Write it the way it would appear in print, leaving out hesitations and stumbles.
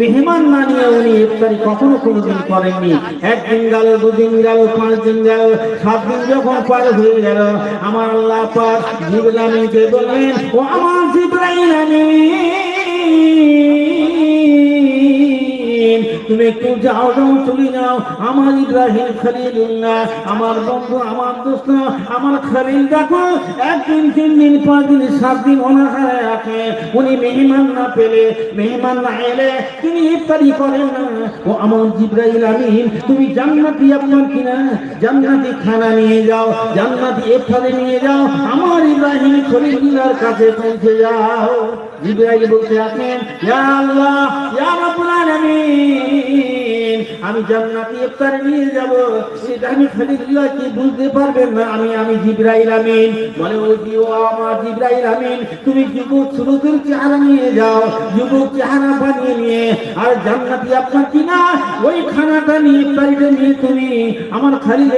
মেহমান না নিয়ে উনি ইফতারি কখনো কোনোদিন করেননি। একদিন গেল, দুদিন গেল, 5 দিন গেল, 7 দিন যখন পার হয়ে গেল, আমার আল্লাহ পাক জিবরাইল আমিনকে বললেন, ও আমার জিবরাইল আমিন, তুমি একটু যাও, চলে যাও। আমার ইব্রাহিম খলিলুল্লাহ, আমার বন্ধু, আমার দোস্ত, আমার খলিল, দেখো একদিন, 3 দিন, 5 দিন, 7 দিন অনাহারে আছে। উনি মেহমান না পেলে, মেহমান না এলে তিনি ইফতারি করেন না। ও আমার জিবরাইল আমিন, তুমি জান্নাতি আপনার কিনা জান্নাতি খানা নিয়ে যাও, জান্নাতি ইফতারি নিয়ে যাও, আমার ইব্রাহিম খলিলুল্লাহর কাছে পৌঁছে যাও। জিবরাইল বলতে আছেন, ইয়া আল্লাহ, ইয়া রাব্বুল আলামিন, আমি জান্নাতি ইফতার নিয়ে যাব, সেটা আমি খলিলুল্লাহ কি বুঝতে পারবেন না? আমি জিবরাইল আমিন। বলে, ও জি, ও আমার জিবরাইল আমিন, তুমি যুবক সুরতের চেহারা নিয়ে যাও, যুবক চেহারা বানিয়ে নিয়ে, আর জান্নাতি আপনার কিনা ওই খানাটা নিয়ে, ইফতারিটা নিয়ে তুমি আমার খলিল